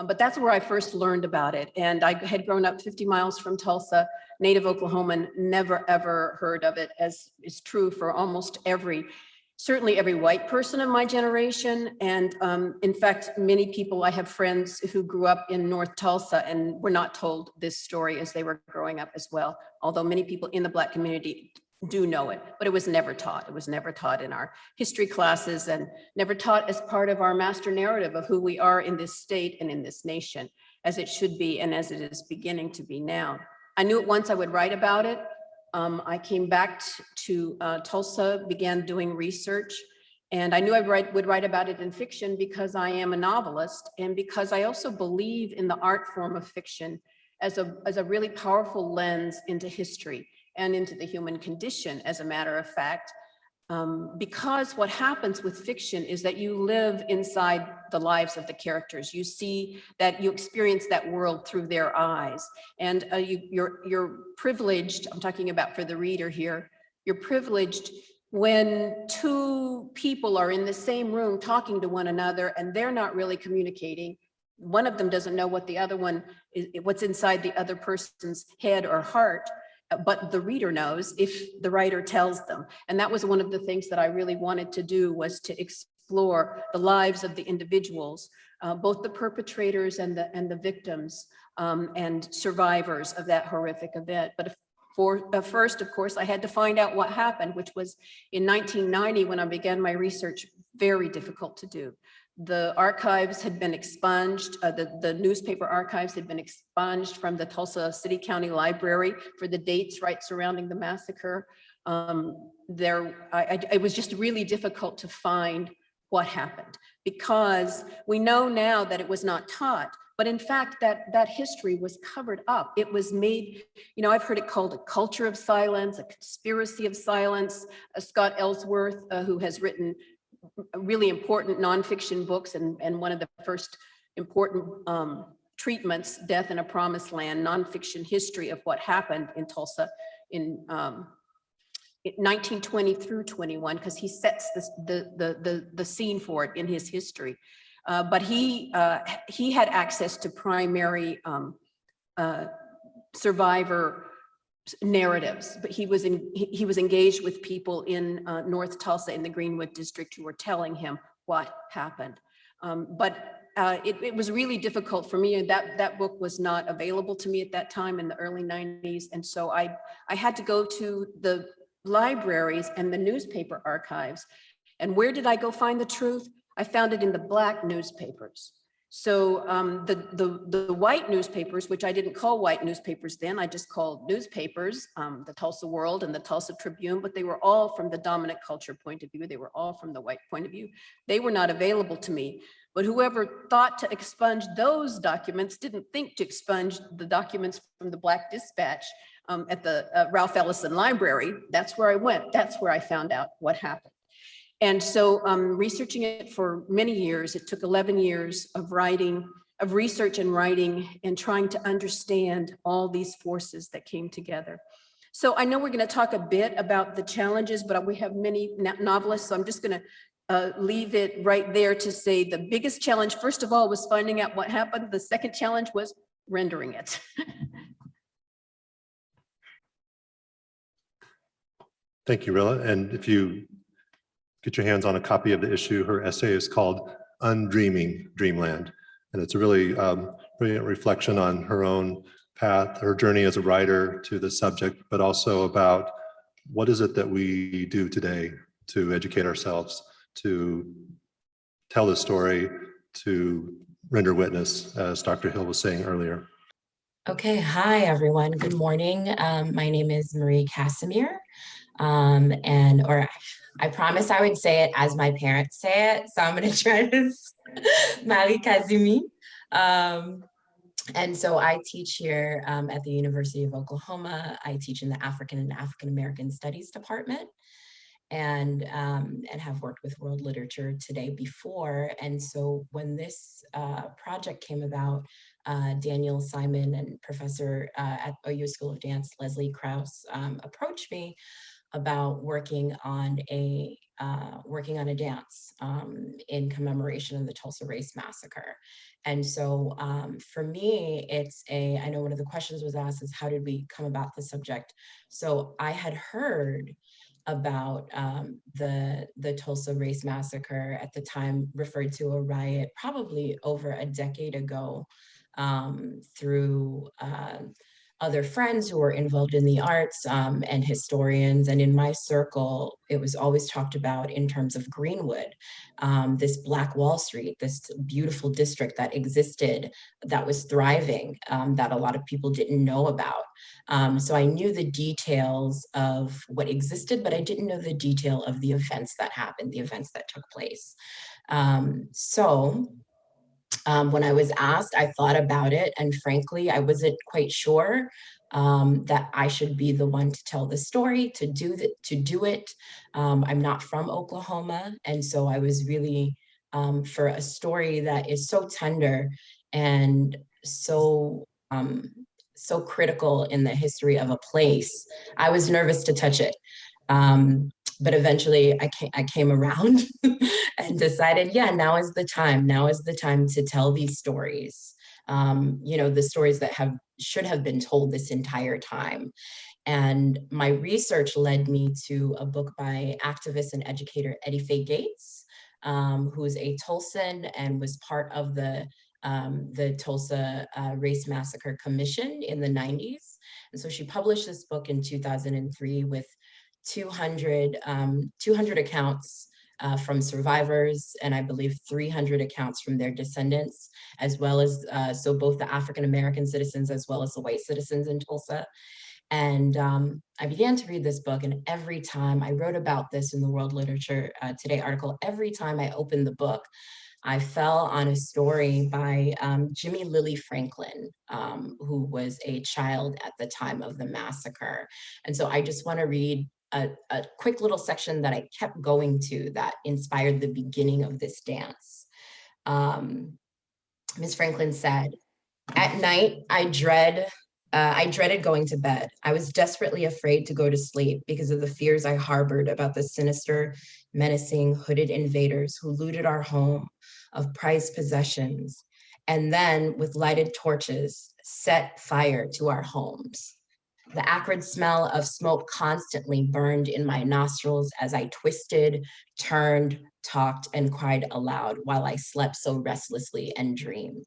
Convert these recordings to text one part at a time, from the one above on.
But that's where I first learned about it. And I had grown up 50 miles from Tulsa, native Oklahoman, never ever heard of it, as is true for almost certainly every white person of my generation. And in fact, many people, I have friends who grew up in North Tulsa and were not told this story as they were growing up as well. Although many people in the Black community do know it, but it was never taught. It was never taught in our history classes and never taught as part of our master narrative of who we are in this state and in this nation, as it should be and as it is beginning to be now. I knew at once I would write about it. I came back to Tulsa, began doing research, and I knew I would write about it in fiction because I am a novelist and because I also believe in the art form of fiction as a really powerful lens into history and into the human condition, as a matter of fact. Because what happens with fiction is that you live inside the lives of the characters. You see that, you experience that world through their eyes. And you're privileged, I'm talking about for the reader here, you're privileged when two people are in the same room talking to one another and they're not really communicating. One of them doesn't know what the other one is, what's inside the other person's head or heart, but the reader knows if the writer tells them. And that was one of the things that I really wanted to do, was to explore the lives of the individuals, both the perpetrators and the victims and survivors of that horrific event. But first, of course, I had to find out what happened, which was in 1990 when I began my research, very difficult to do. The archives had been expunged, the newspaper archives had been expunged from the Tulsa City County Library for the dates right surrounding the massacre. It was just really difficult to find what happened, because we know now that it was not taught, but in fact that history was covered up. It was made, I've heard it called a culture of silence, a conspiracy of silence. Scott Ellsworth, who has written really important nonfiction books, and one of the first important treatments, Death in a Promised Land, nonfiction history of what happened in Tulsa in 1920 through 21, because he sets the scene for it in his history. But he had access to primary survivor narratives, but he was engaged with people in North Tulsa in the Greenwood district who were telling him what happened. But it was really difficult for me, and that book was not available to me at that time in the early 90s. And so I had to go to the libraries and the newspaper archives. And where did I go find the truth? I found it in the Black newspapers. So the white newspapers, which I didn't call white newspapers then, I just called newspapers, the Tulsa World and the Tulsa Tribune, but they were all from the dominant culture point of view. They were all from the white point of view. They were not available to me. But whoever thought to expunge those documents didn't think to expunge the documents from the Black Dispatch at the Ralph Ellison Library. That's where I went. That's where I found out what happened. And so researching it for many years, it took 11 years of research and writing, and trying to understand all these forces that came together. So I know we're going to talk a bit about the challenges, but we have many novelists, so I'm just going to leave it right there to say the biggest challenge, first of all, was finding out what happened. The second challenge was rendering it. Thank you, Rilla. And if you get your hands on a copy of the issue, her essay is called Undreaming Dreamland. And it's a really brilliant reflection on her own path, her journey as a writer to the subject, but also about what is it that we do today to educate ourselves, to tell the story, to render witness, as Dr. Hill was saying earlier. Okay, hi everyone, good morning. My name is Marie Casimir. I promised I would say it as my parents say it, so I'm going to try this. Marie Casimir. And so I teach here at the University of Oklahoma. I teach in the African and African American Studies Department, and have worked with world literature today before. And so when this project came about, Daniel Simon and professor at OU School of Dance, Leslie Krause, approached me about working on a dance in commemoration of the Tulsa Race Massacre. And so for me, I know one of the questions was asked is how did we come about the subject? So I had heard about the Tulsa Race Massacre, at the time referred to a riot probably over a decade ago, through other friends who were involved in the arts and historians. And in my circle, it was always talked about in terms of Greenwood, this Black Wall Street, this beautiful district that existed, that was thriving, that a lot of people didn't know about. So I knew the details of what existed, but I didn't know the detail of the events that happened, the events that took place. When I was asked, I thought about it, and frankly, I wasn't quite sure that I should be the one to tell the story, to do it. I'm not from Oklahoma, and so I was really for a story that is so tender and so critical in the history of a place. I was nervous to touch it. But eventually I came around and decided, yeah, now is the time. Now is the time to tell these stories. The stories that should have been told this entire time. And my research led me to a book by activist and educator Eddie Faye Gates, who is a Tulsan and was part of the Tulsa Race Massacre Commission in the 90s. And so she published this book in 2003 with 200 accounts from survivors, and I believe 300 accounts from their descendants, as well as, so both the African-American citizens as well as the white citizens in Tulsa. And I began to read this book, and every time I wrote about this in the World Literature Today article, every time I opened the book, I fell on a story by Jimmy Lilly Franklin, who was a child at the time of the massacre. And so I just want to read a quick little section that I kept going to that inspired the beginning of this dance. Ms. Franklin said, "At night, I dreaded going to bed. I was desperately afraid to go to sleep because of the fears I harbored about the sinister, menacing, hooded invaders who looted our home of prized possessions, and then, with lighted torches, set fire to our homes. The acrid smell of smoke constantly burned in my nostrils as I twisted, turned, talked, and cried aloud while I slept so restlessly and dreamed."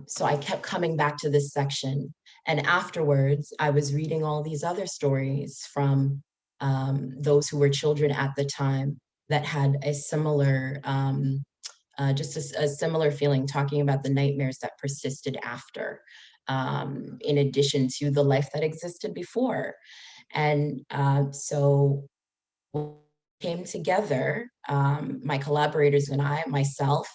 So I kept coming back to this section. And afterwards, I was reading all these other stories from those who were children at the time that had a similar, just a similar feeling, talking about the nightmares that persisted after, in addition to the life that existed before. And so came together, my collaborators and I, myself,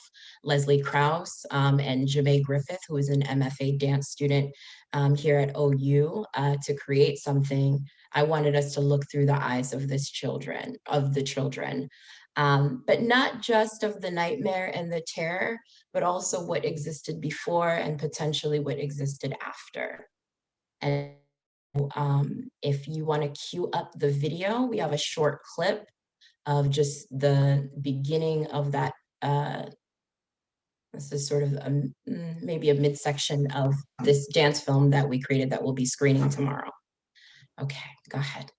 Leslie Krause, and Jamae Griffith, who is an MFA dance student here at OU, to create something. I wanted us to look through the eyes of the children, but not just of the nightmare and the terror, but also what existed before and potentially what existed after. And if you want to cue up the video, we have a short clip of just the beginning of that. This is sort of maybe a midsection of this dance film that we created that we'll be screening tomorrow. Okay, go ahead.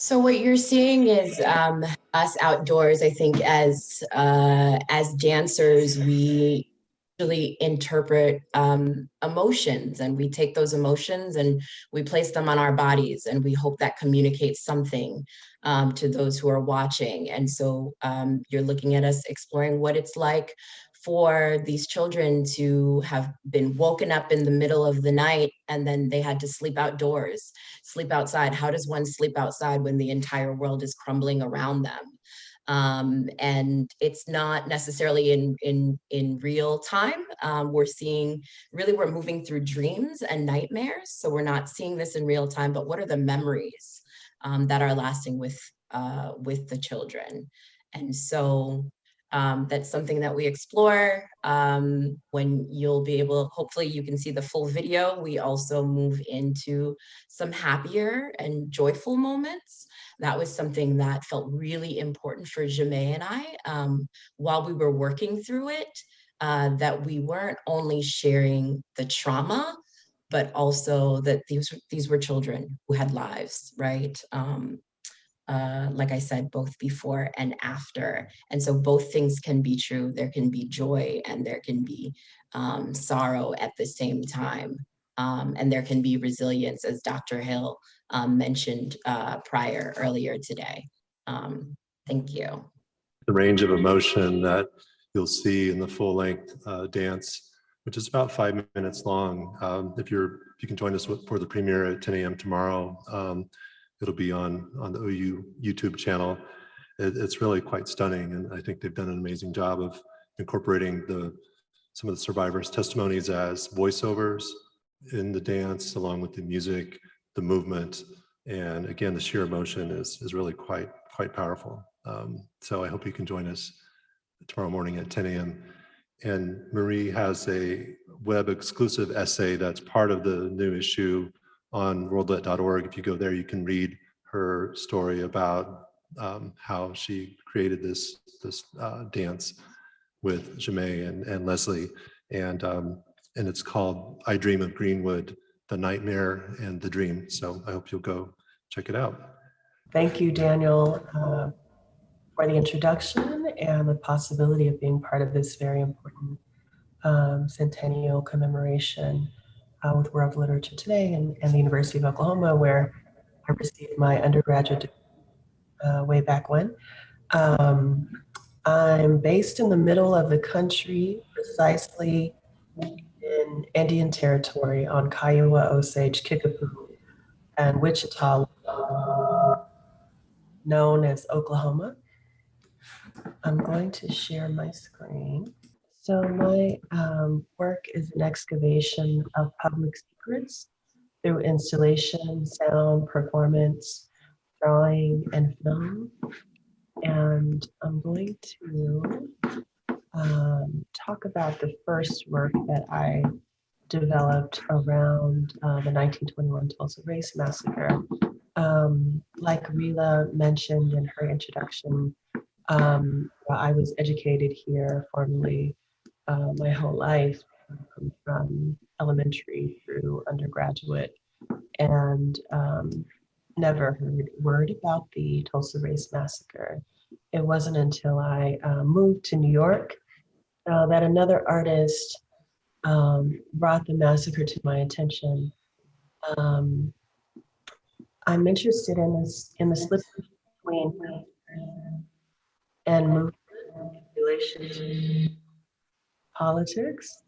So what you're seeing is us outdoors. I think as dancers, we really interpret emotions, and we take those emotions and we place them on our bodies, and we hope that communicates something to those who are watching. And so you're looking at us exploring what it's like for these children to have been woken up in the middle of the night, and then they had to sleep outdoors, sleep outside. How does one sleep outside when the entire world is crumbling around them? And it's not necessarily in real time. We're moving through dreams and nightmares. So we're not seeing this in real time, but what are the memories that are lasting with the children? And so that's something that we explore. When you'll be able, hopefully you can see the full video. We also move into some happier and joyful moments. That was something that felt really important for Jemay and I while we were working through it, that we weren't only sharing the trauma, but also that these were children who had lives, right? Like I said, both before and after. And so both things can be true. There can be joy and there can be sorrow at the same time. And there can be resilience, as Dr. Hill mentioned earlier today. Thank you. The range of emotion that you'll see in the full length dance, which is about 5 minutes long. If you can join us for the premiere at 10 a.m. tomorrow, it'll be on the OU YouTube channel. It's really quite stunning, and I think they've done an amazing job of incorporating some of the survivors' testimonies as voiceovers in the dance, along with the music, the movement, and again, the sheer emotion is really quite powerful. So I hope you can join us tomorrow morning at 10 a.m. And Marie has a web exclusive essay that's part of the new issue on worldlit.org. If you go there, you can read her story about how she created this dance with Jemay and Leslie, and it's called "I Dream of Greenwood: The Nightmare and the Dream." So I hope you'll go check it out. Thank you, Daniel, for the introduction and the possibility of being part of this very important centennial commemoration with World Literature Today and the University of Oklahoma, where I received my undergraduate degree way back when. I'm based in the middle of the country, precisely in Indian Territory on Kiowa, Osage, Kickapoo, and Wichita, known as Oklahoma. I'm going to share my screen. So my work is an excavation of public secrets through installation, sound, performance, drawing, and film. And I'm going to talk about the first work that I developed around the 1921 Tulsa Race Massacre. Like Rila mentioned in her introduction, I was educated here formally my whole life, from elementary through undergraduate, and never heard word about the Tulsa Race Massacre. It wasn't until I moved to New York that another artist brought the massacre to my attention. I'm interested in the slip between and movement relations, politics.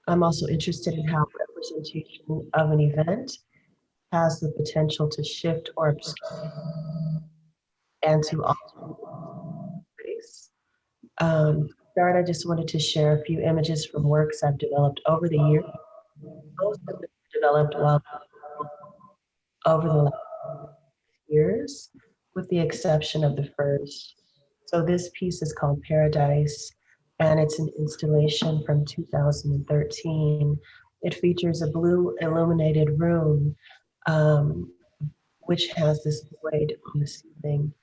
I'm also interested in how representation of an event has the potential to shift or obscure and to alter space. Start, I just wanted to share a few images from works I've developed over the years. Most of them developed over the last years, with the exception of the first. So this piece is called Paradise, and it's an installation from 2013. It features a blue illuminated room, which has this void on the ceiling.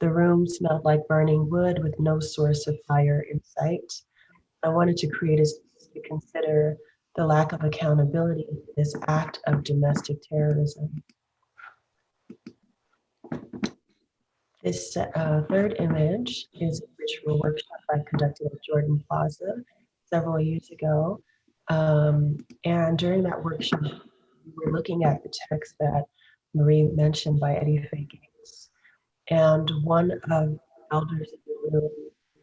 The room smelled like burning wood with no source of fire in sight. I wanted to create a space to consider the lack of accountability in this act of domestic terrorism. This third image is a ritual workshop I conducted at Jordan Plaza several years ago. And during that workshop, we were looking at the text that Marie mentioned by Eddie Fay Gates. And one of the elders in the room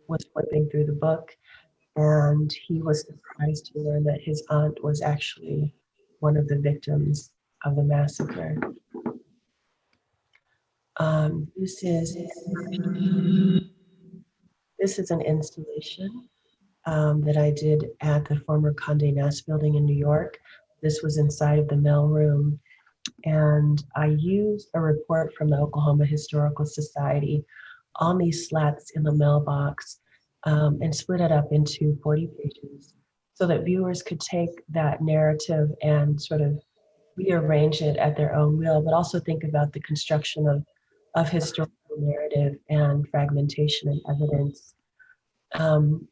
was flipping through the book, and he was surprised to learn that his aunt was actually one of the victims of the massacre. This is an installation that I did at the former Condé Nast building in New York. This was inside of the mail room, and I used a report from the Oklahoma Historical Society on these slats in the mailbox and split it up into 40 pages so that viewers could take that narrative and sort of rearrange it at their own will, but also think about the construction of historical narrative and fragmentation and evidence. I'm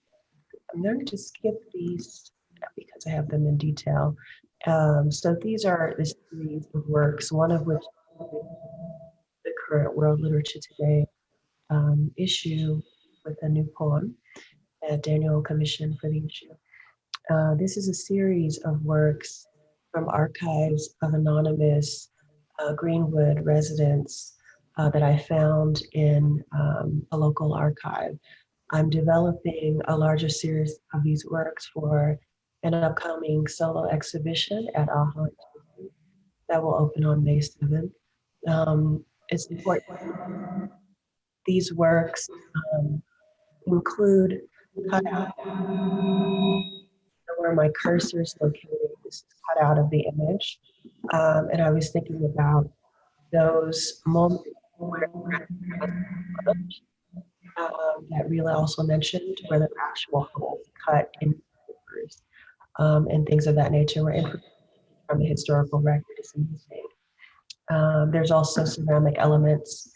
going to skip these because I have them in detail. So these are the series of works, one of which the current World Literature Today issue with a new poem that Daniel commissioned for the issue. This is a series of works from archives of anonymous Greenwood residents that I found in a local archive. I'm developing a larger series of these works for an upcoming solo exhibition at AHA that will open on May 7th. It's important. These works include cutout where my cursor is located. This is cut out of the image. And I was thinking about those moments where that Rila also mentioned, where the actual holes cut in papers and things of that nature were information from the historical record is missing. There's also ceramic elements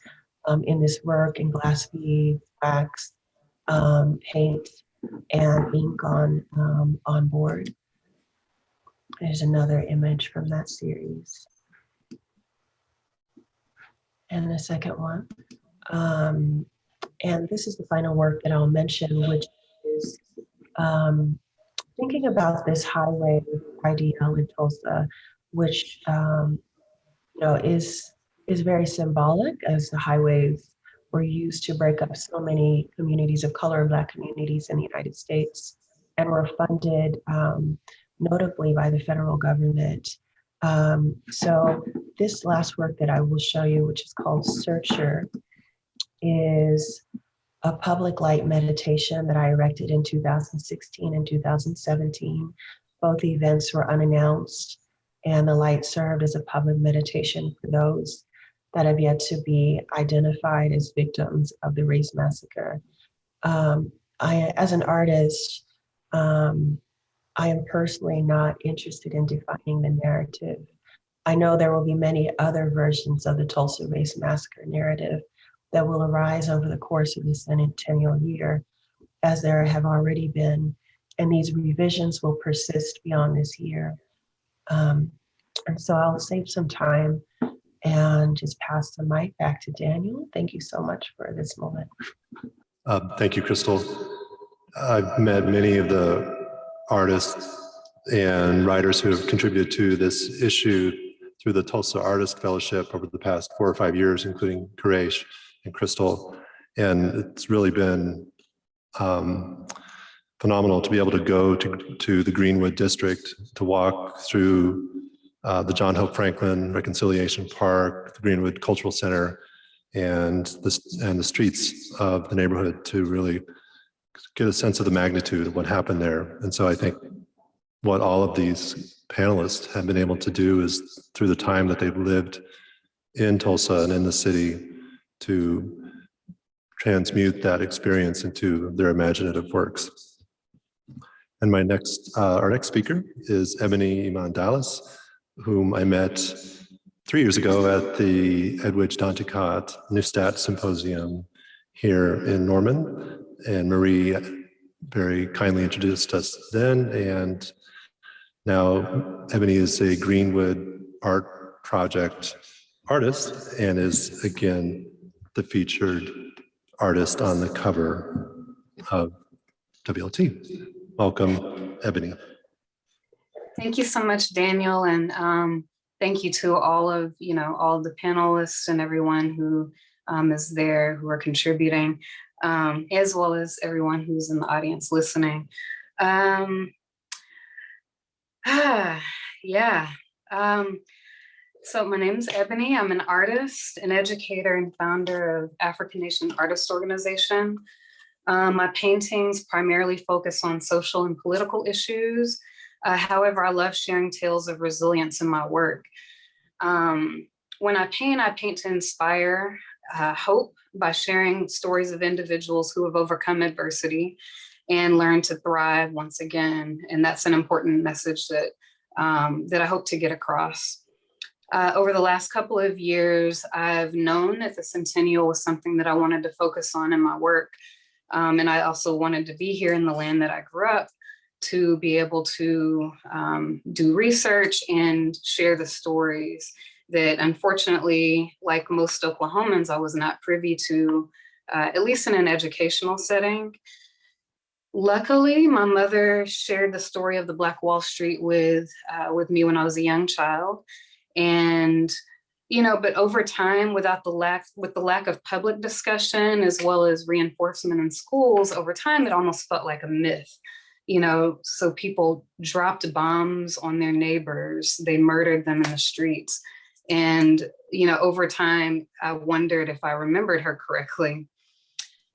in this work, and glass beads, wax, paint, and ink on board. There's another image from that series. And the second one. And this is the final work that I'll mention, which is thinking about this highway IDL in Tulsa, which is very symbolic, as the highways were used to break up so many communities of color and Black communities in the United States, and were funded notably by the federal government. So this last work that I will show you, which is called Searcher, is a public light meditation that I erected in 2016 and 2017. Both events were unannounced, and the light served as a public meditation for those that have yet to be identified as victims of the race massacre. As an artist, I am personally not interested in defining the narrative. I know there will be many other versions of the Tulsa Race Massacre narrative that will arise over the course of the centennial year, as there have already been, and these revisions will persist beyond this year. And so I'll save some time and just pass the mic back to Daniel. Thank you so much for this moment. Thank you, Crystal. I've met many of the artists and writers who have contributed to this issue through the Tulsa Artist Fellowship over the past 4 or 5 years, including Quresh and Crystal. And it's really been phenomenal to be able to go to the Greenwood District, to walk through the John Hope Franklin Reconciliation Park, the Greenwood Cultural Center, and the streets of the neighborhood, to really get a sense of the magnitude of what happened there. And so I think what all of these panelists have been able to do is, through the time that they've lived in Tulsa and in the city, to transmute that experience into their imaginative works. And our next speaker is Ebony Iman Dallas, whom I met 3 years ago at the Edwidge Danticat Neustadt Symposium here in Norman. And Marie very kindly introduced us then, and now Ebony is a Greenwood Art Project artist and is again the featured artist on the cover of WLT. Welcome, Ebony. Thank you so much, Daniel, and thank you to all of all the panelists and everyone who is there, who are contributing, as well as everyone who's in the audience listening. Yeah. So my name is Ebony. I'm an artist, an educator, and founder of African Nation Artists Organization. My paintings primarily focus on social and political issues. However, I love sharing tales of resilience in my work. When I paint to inspire hope by sharing stories of individuals who have overcome adversity and learned to thrive once again. And that's an important message that, that I hope to get across. Over the last couple of years, I've known that the Centennial was something that I wanted to focus on in my work. And I also wanted to be here in the land that I grew up to be able to do research and share the stories that, unfortunately, like most Oklahomans, I was not privy to, at least in an educational setting. Luckily, my mother shared the story of the Black Wall Street with me when I was a young child. And but over time, with the lack of public discussion as well as reinforcement in schools, over time, it almost felt like a myth. So people dropped bombs on their neighbors, they murdered them in the streets. And, over time, I wondered if I remembered her correctly.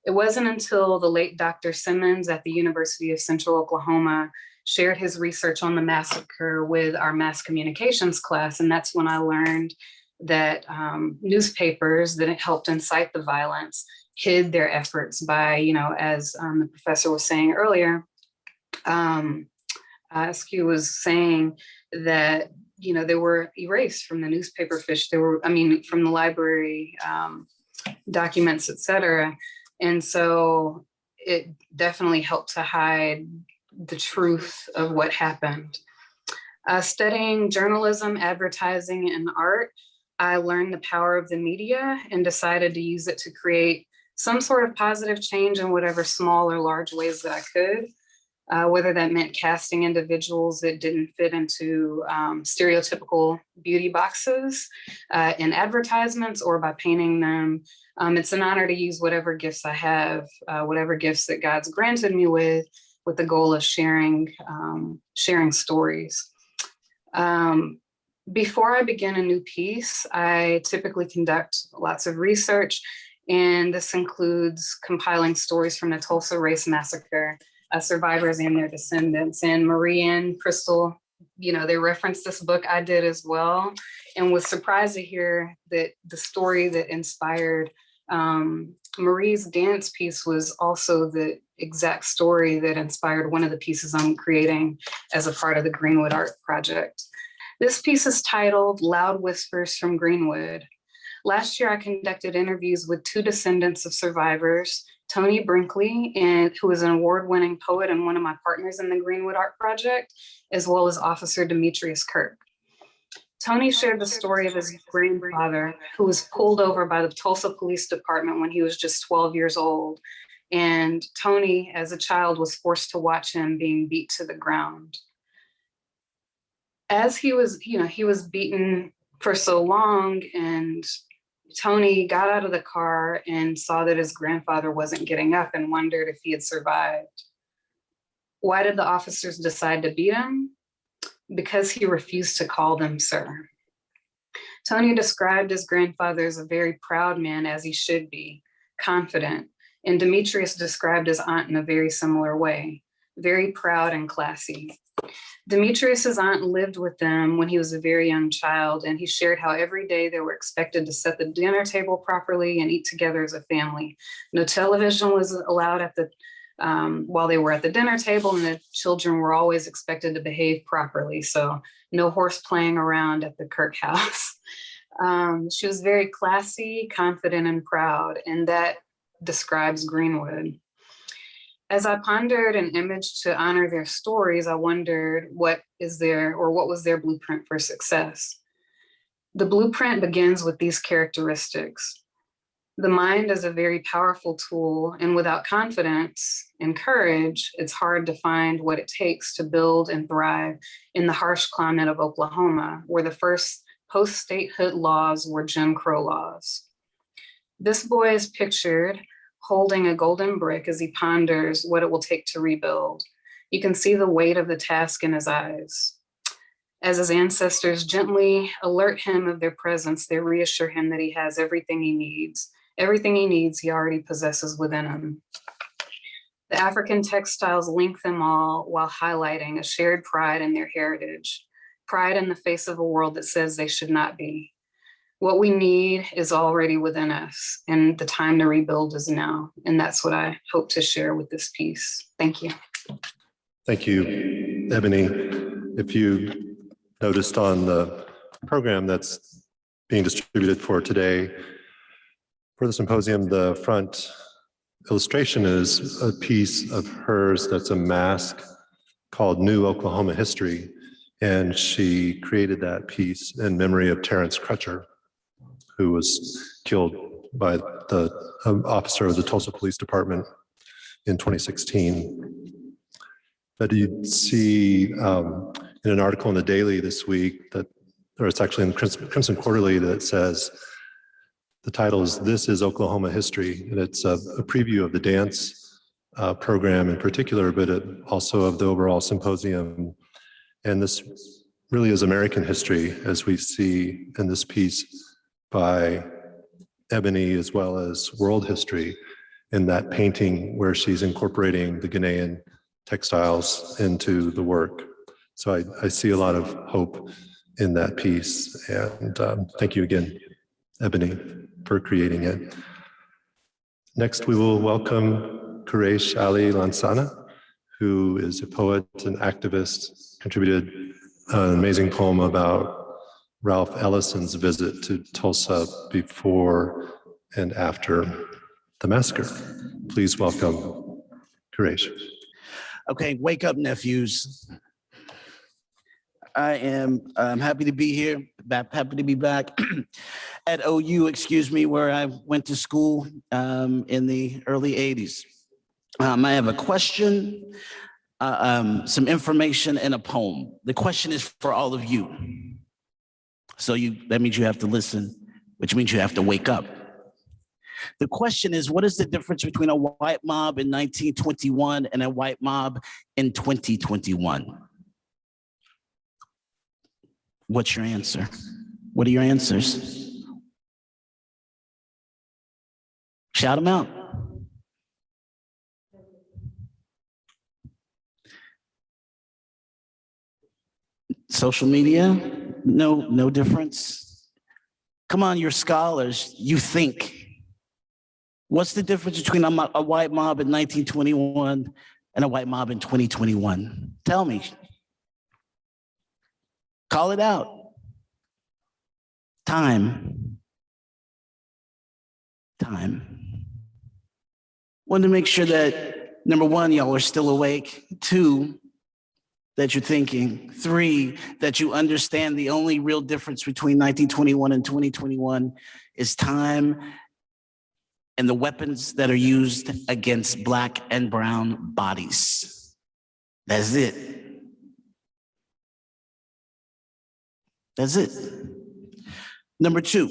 It wasn't until the late Dr. Simmons at the University of Central Oklahoma shared his research on the massacre with our mass communications class. And that's when I learned that newspapers that helped incite the violence hid their efforts by, as the professor was saying earlier, Askew was saying that, they were erased from the newspaper fish. From the library documents, et cetera. And so it definitely helped to hide the truth of what happened. Studying journalism, advertising, and art, I learned the power of the media and decided to use it to create some sort of positive change in whatever small or large ways that I could, whether that meant casting individuals that didn't fit into stereotypical beauty boxes in advertisements or by painting them. It's an honor to use whatever gifts I have, whatever gifts that God's granted me with the goal of sharing stories. Before I begin a new piece, I typically conduct lots of research, and this includes compiling stories from the Tulsa Race Massacre, survivors and their descendants. And Marie and Crystal, they referenced this book. I did as well, and was surprised to hear that the story that inspired Marie's dance piece was also the exact story that inspired one of the pieces I'm creating as a part of the Greenwood Art Project. This piece is titled Loud Whispers from Greenwood. Last year, I conducted interviews with two descendants of survivors, Tony Brinkley, who is an award-winning poet and one of my partners in the Greenwood Art Project, as well as Officer Demetrius Kirk. Tony shared the story of his grandfather, who was pulled over by the Tulsa Police Department when he was just 12 years old. And Tony, as a child, was forced to watch him being beat to the ground. As he was beaten for so long, and Tony got out of the car and saw that his grandfather wasn't getting up and wondered if he had survived. Why did the officers decide to beat him? Because he refused to call them sir. Tony described his grandfather as a very proud man, as he should be, confident. And Demetrius described his aunt in a very similar way, very proud and classy. Demetrius's aunt lived with them when he was a very young child, and he shared how every day they were expected to set the dinner table properly and eat together as a family. No television was allowed at the while they were at the dinner table, and the children were always expected to behave properly. So no horse playing around at the Kirk house. She was very classy, confident, and proud, and that describes Greenwood. As I pondered an image to honor their stories, I wondered what was their blueprint for success. The blueprint begins with these characteristics: The mind is a very powerful tool, and without confidence and courage, it's hard to find what it takes to build and thrive in the harsh climate of Oklahoma, where the first post-statehood laws were Jim Crow laws. This boy is pictured holding a golden brick as he ponders what it will take to rebuild. You can see the weight of the task in his eyes. As his ancestors gently alert him of their presence, they reassure him that he has everything he needs. Everything he needs, he already possesses within him. The African textiles link them all while highlighting a shared pride in their heritage, pride in the face of a world that says they should not be. What we need is already within us, and the time to rebuild is now. And that's what I hope to share with this piece. Thank you. Thank you, Ebony. If you noticed on the program that's being distributed for today, for the symposium, the front illustration is a piece of hers that's a mask called New Oklahoma History. And she created that piece in memory of Terrence Crutcher, who was killed by the officer of the Tulsa Police Department in 2016. But you see in an article in the Daily this week that, or it's actually in Crimson Quarterly, that says, the title is "This is Oklahoma History," and it's a preview of the dance program in particular, but also of the overall symposium. And this really is American history, as we see in this piece by Ebony, as well as world history in that painting where she's incorporating the Ghanaian textiles into the work. So I see a lot of hope in that piece. And thank you again, Ebony, for creating it. Next, we will welcome Quraish Ali Lansana, who is a poet and activist, contributed an amazing poem about Ralph Ellison's visit to Tulsa before and after the massacre. Please welcome Quraish. Okay, wake up, nephews. I am happy to be here, happy to be back at OU, excuse me, where I went to school in the early 80s. I have a question, some information, and a poem. The question is for all of you. So that means you have to listen, which means you have to wake up. The question is, what is the difference between a white mob in 1921 and a white mob in 2021? What's your answer? What are your answers? Shout them out. Social media? No difference. Come on, you're scholars. You think. What's the difference between a white mob in 1921 and a white mob in 2021? Tell me. Call it out. Time. Wanted to make sure that, number one, y'all are still awake. Two, that you're thinking. Three, that you understand the only real difference between 1921 and 2021 is time and the weapons that are used against Black and brown bodies. That's it. That's it. Number two,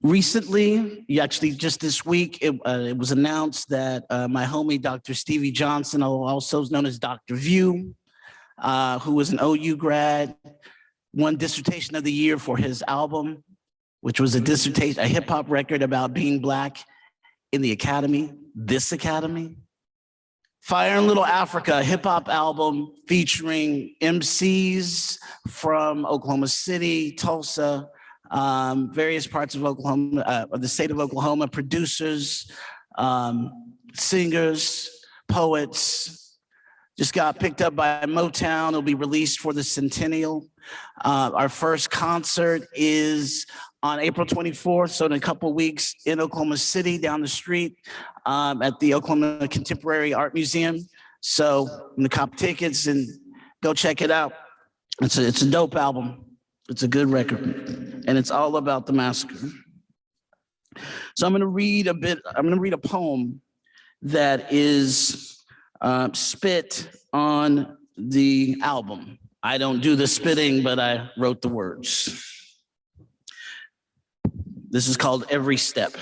recently, actually just this week, it was announced that my homie, Dr. Stevie Johnson, also known as Dr. View, who was an OU grad, won Dissertation of the Year for his album, which was a hip hop record about being Black in the academy, this academy. Fire in Little Africa, a hip hop album featuring MCs from Oklahoma City, Tulsa, various parts of Oklahoma, of the state of Oklahoma, producers, singers, poets. Just got picked up by Motown. It'll be released for the centennial. Our first concert is on April 24th, so in a couple weeks, in Oklahoma City, down the street, at the Oklahoma Contemporary Art Museum. So I'm gonna cop tickets and go check it out. It's a dope album. It's a good record. and it's all about the massacre. So I'm going to read a poem that is spit on the album. I don't do the spitting, but I wrote the words. This is called Every Step.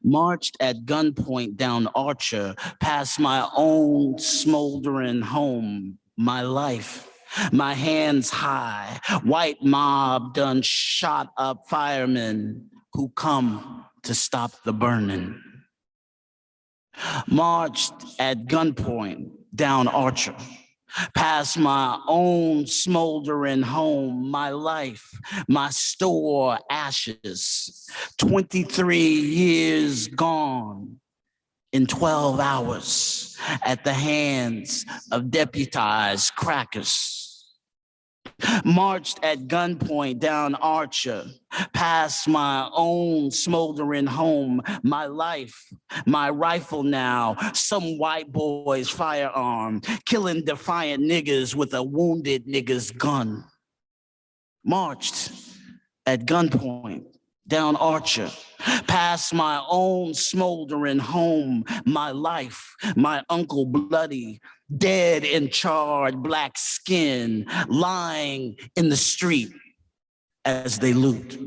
Marched at gunpoint down Archer, past my own smoldering home, my life, my hands high, white mob done shot up firemen who come to stop the burning. Marched at gunpoint down Archer, past my own smoldering home, my life, my store ashes, 23 years gone in 12 hours at the hands of deputized crackers. Marched at gunpoint down Archer, past my own smoldering home, my life, my rifle now, some white boy's firearm, killing defiant niggas with a wounded nigga's gun. Marched at gunpoint down Archer, past my own smoldering home, my life, my uncle bloody, dead in charred black skin, lying in the street as they loot.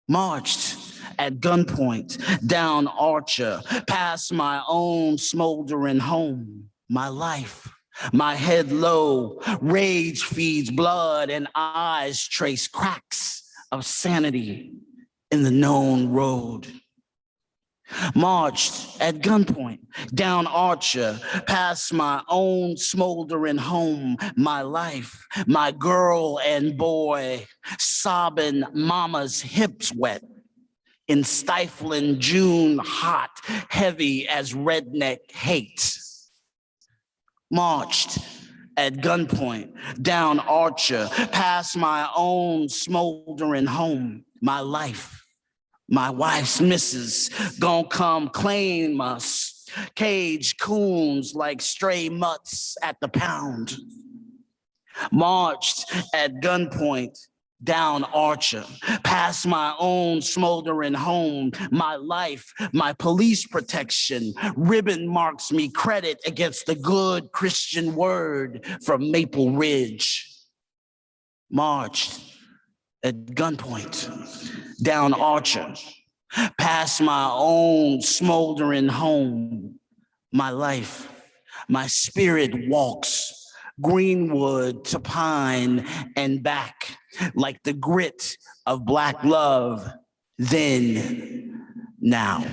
Marched at gunpoint down Archer, past my own smoldering home, my life, my head low, rage feeds blood and eyes trace cracks of sanity in the known road. Marched at gunpoint down Archer, past my own smoldering home, my life, my girl and boy, sobbing mama's hips wet in stifling June hot, heavy as redneck hate. Marched at gunpoint down Archer, past my own smoldering home, my life, my wife's missus gon' come claim us, cage coons like stray mutts at the pound. Marched at gunpoint down Archer, past my own smoldering home, my life, my police protection, ribbon marks me credit against the good Christian word from Maple Ridge. Marched at gunpoint down Archer, past my own smoldering home, my life, my spirit walks Greenwood to Pine and back like the grit of Black love, then, now.